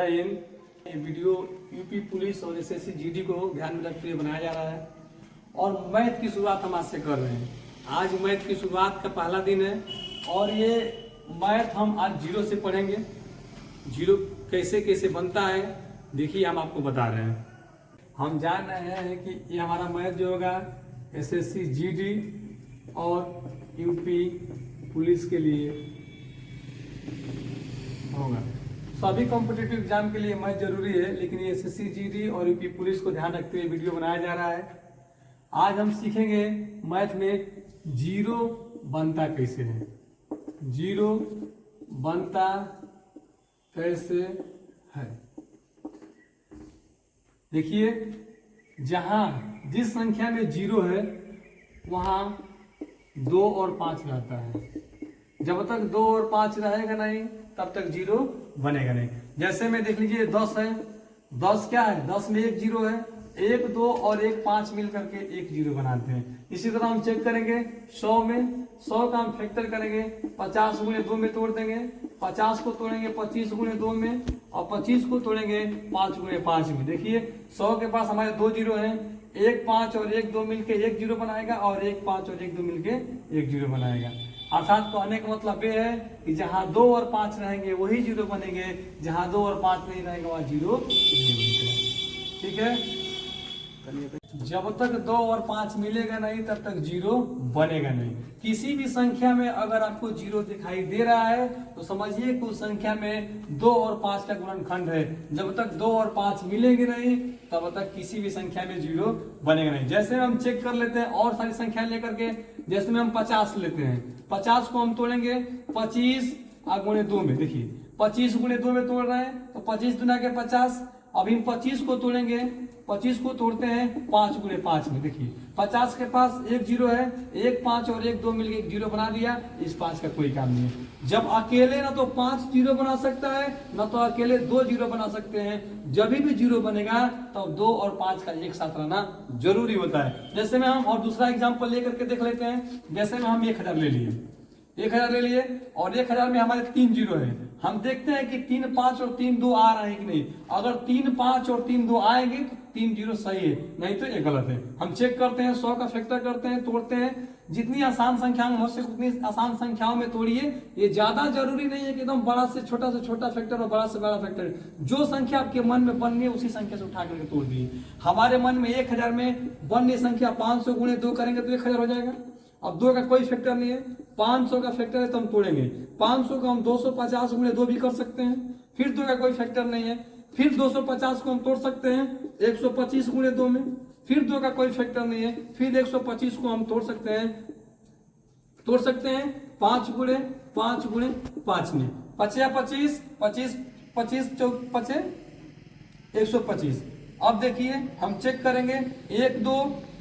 ये video UP police और SSC GD को ध्यान में रखते हुए बनाया जा रहा है और मैथ की शुरुआत हम आज से कर रहे हैं। आज मैथ की शुरुआत का पहला दिन है और ये मैथ हम आज जीरो से पढ़ेंगे। जीरो कैसे कैसे बनता है देखिए, हम आपको बता रहे हैं। हम जान रहे हैं कि ये हमारा मैथ जो होगा एसएससी जीडी और यूपी पुलिस के लिए होगा। सभी कॉम्पिटिटिव एग्जाम के लिए मैथ जरूरी है, लेकिन ये एसएससी जीडी और यूपी पुलिस को ध्यान रखते हुए वीडियो बनाया जा रहा है। आज हम सीखेंगे मैथ में जीरो बनता कैसे है। जीरो बनता कैसे है देखिए, जहां जिस संख्या में जीरो है वहां 2 और 5 रहता है। जब तक 2 और 5 रहेगा नहीं तब तक जीरो बनेगा नहीं। जैसे में देख लीजिए 10 है, 10 क्या है, 10 में एक जीरो है, 1 2 और 1 5 मिल करके एक जीरो बनाते हैं। इसी तरह हम चेक करेंगे 100 में, 100 का हम फैक्टर करेंगे, 50 गुणे 2 में तोड़ देंगे, 50 को तोड़ेंगे 25 गुणे 2 में और 25 को तोड़ेंगे 5 गुणे 5 में। देखिए 100 के पास हमारे 2 जीरो हैं, 1 5 और 1 2 मिलके 1 जीरो बनाएगा और 1 5 और 1 2 मिलके 1 जीरो बनाएगा। अर्थात कहने का मतलब ये है कि जहां 2 और 5 रहेंगे वही जीरो बनेंगे, जहां 2 और 5 नहीं रहेंगे वहां जीरो नहीं बनेगा। ठीक है, जब तक 2 और 5 मिलेगा नहीं तब तक जीरो बनेगा नहीं। किसी भी संख्या में अगर आपको जीरो दिखाई दे रहा है तो समझिए कि उस संख्या में 2 और 5 का गुणनखंड है। जब तक 2 और 5 मिलेंगे नहीं तब तक किसी भी संख्या में जीरो बनेगा नहीं। जैसे हम चेक कर लेते हैं और सारी संख्या लेकर के, जैसे में हम 50 लेते हैं, 50 को हम तोड़ेंगे 25 गुणे 2 में। देखिए 25 गुणे 2 में तोड़ रहे हैं तो 25 दुना के 50। अभी हम 25 को तोड़ेंगे, 25 को तोड़ते हैं 5 गुणे 5 में। देखिए 50 के पास एक जीरो है, 1 5 और 1 2 मिलके एक जीरो बना दिया। इस 5 का कोई काम नहीं है। जब अकेले ना तो 5 जीरो बना सकता है ना तो अकेले 2 जीरो बना सकते हैं। जब भी जीरो बनेगा तो 2 और 5 का एक साथ रहना जरूरी होता है। जैसे में हम और दूसरा एग्जाम्पल लेकर के देख लेते हैं। जैसे में हम 1000 ले लिए, 1000 ले लिए और 1000 में हमारे 3 जीरो है। हम देखते हैं कि 3 5 और 3 2 आ रहे हैं कि नहीं। अगर 3 5 और 3 2 आएंगे तो 3 जीरो सही है, नहीं तो ये गलत है। हम चेक करते हैं, 100 का फैक्टर करते हैं, तोड़ते हैं। जितनी आसान संख्याओं में हो सके उतनी आसान संख्याओं में तोड़िए। ये ज्यादा जरूरी नहीं है कि एकदम बड़ा से छोटा फैक्टर और बड़ा से बड़ा फैक्टर। जो संख्या आपके मन में बननी है उसी संख्या से उठा करके तोड़ दिए। हमारे मन में 1000 में बननी संख्या 500 गुणे 2 करेंगे तो 1000 हो जाएगा। अब 2 का कोई फैक्टर नहीं है, 500 का फैक्टर है तो हम तोड़ेंगे। 500 का हम 250 गुणे 2 भी कर सकते हैं, फिर 2 का कोई फैक्टर नहीं है। फिर 250 को हम तोड़ सकते हैं 125 गुणे 2 में, फिर 2 का कोई फैक्टर नहीं है। फिर 125 को हम तोड़ सकते हैं 5 गुणे 5 में। 25 25 25 चौक 125। अब देखिए हम चेक करेंगे 1 2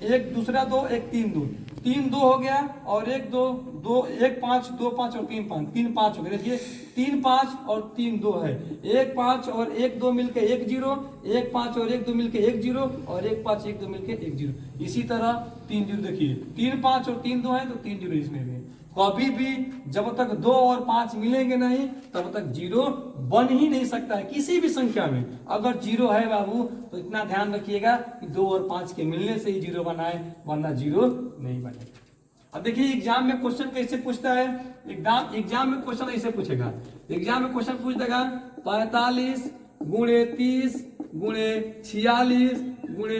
1 दूसरा 2 1 3 2 3 2 हो गया और 1 2 2 1 5 2 5 और 3 5 3 5 हो गया। देखिए 3 5 और 3 2 है, 1 5 और 1 2 मिलके 1 जीरो, 1 5 और 1 2 मिलके 1 जीरो और 1 5 1 2 मिलके 1 जीरो। इसी तरह 3 जीरो, देखिए 3 5 और 3 2 है तो 3 जीरो इसमें भी। कभी भी जब तक 2 और 5 मिलेंगे नहीं तब तक जीरो बन ही नहीं सकता है। किसी भी संख्या में अगर जीरो है बाबू तो इतना ध्यान रखिएगा कि 2 और 5 के मिलने से ही जीरो बना है, वरना जीरो नहीं बनेगा। अब देखिए एग्जाम में क्वेश्चन कैसे पूछता है। एग्जाम में क्वेश्चन ऐसे पूछेगा। एग्जाम में क्वेश्चन पूछ देगा 45 गुणे 30 गुणे 46 गुणे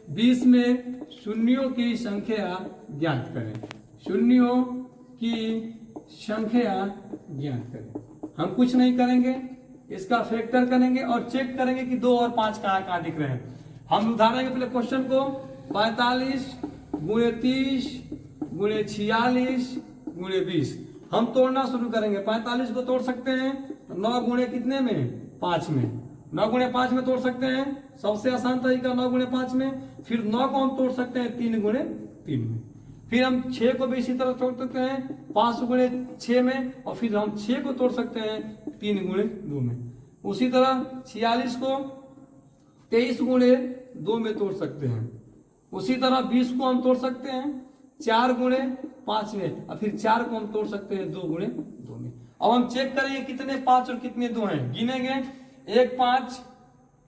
20 में शून्यों की संख्या ज्ञात करें। शून्यों की संख्या ज्ञात करें। हम कुछ नहीं करेंगे, इसका फैक्टर करेंगे और चेक करेंगे कि 2 और 5 कहाँ दिख रहे हैं। हम उठाएंगे पहले क्वेश्चन को 45 गुणे 30 गुणे 46 गुणे 20। हम तोड़ना शुरू करेंगे। 45 को तोड़ सकते हैं 9 गुणे कितने में 5 में, 9 गुणे 5 में तोड़ सकते हैं, सबसे आसान तरीका 9 गुणे 5 में। फिर 9 को हम तोड़ सकते हैं 3 गुणे 3 में। फिर हम 6 को भी इसी तरह तोड़ सकते हैं 5 गुणे 6 में और फिर हम 6 को तोड़ सकते हैं 3 गुणे 2 में। उसी तरह 46 को 23 गुणे 2 में तोड़ सकते हैं। उसी तरह 20 को हम तोड़ सकते हैं 4 गुणे 5 में और फिर 4 को हम तोड़ सकते हैं 2 गुणे 2 में। अब हम चेक करेंगे कितने 5 और कितने 2 हैं, गिनेंगे 1 5,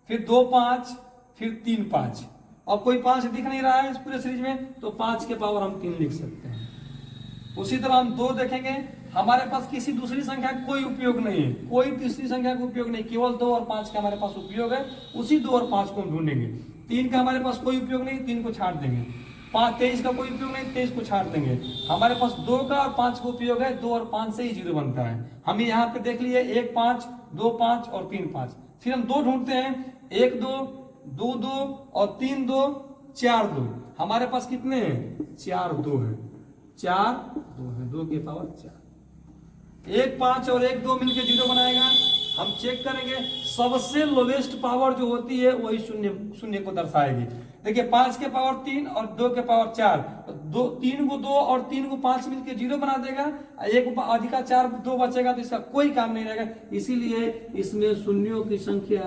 फिर 2 5, फिर 3 5। अब कोई 5 दिख नहीं रहा है इस पूरे सीरीज में, तो 5 के पावर हम 3 लिख सकते हैं। उसी तरह हम 2 देखेंगे, हमारे पास किसी दूसरी संख्या का कोई उपयोग नहीं है, कोई तीसरी संख्या का उपयोग नहीं, केवल 2 और 5 का हमारे पास उपयोग है, उसी 2 और 5 को हम ढूंढेंगे। 3 का हमारे पास कोई उपयोग नहीं, 3 को छाट देंगे। 23 का कोई उपयोग नहीं, 23 को छाट देंगे। हमारे पास 2 का और 5 का उपयोग है, 2 और 5 से ही 0 बनता है। हम यहाँ पे देख लिए 1 5, 2 5 और 3 5। फिर हम 2 ढूंढते हैं, 1 2, 2 2 और 3 2, 4 2। हमारे पास कितने हैं? 4 2 है, 4 2 है, 2 के पावर 4। 1 5 और 1 2 मिलकर 0 बनाएगा। हम चेक करेंगे, सबसे लोवेस्ट पावर जो होती है वही शून्य को दर्शाएगी। देखिए 5 के पावर 3 और 2 के पावर 4, तो 3 को 2 और 3 को 5 मिलकर 0 बना देगा। एक अधिका 4 2 बचेगा तो इसका कोई काम नहीं रहेगा, इसीलिए इसमें शून्यों की संख्या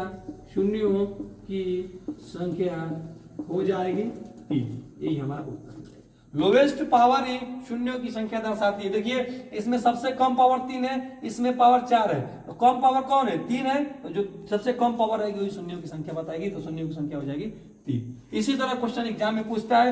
हो जाएगी 3। यही हमारा उत्तर है। लोवेस्ट पावर ही शून्यों की संख्या दर्शाती है। देखिए इसमें सबसे कम पावर 3 है, इसमें पावर 4 है, तो कम पावर कौन है? 3 है, तो जो सबसे कम पावर रहेगी वही शून्यों की संख्या बताएगी, तो शून्यों की संख्या हो जाएगी 3। इसी तरह क्वेश्चन एग्जाम में पूछता है।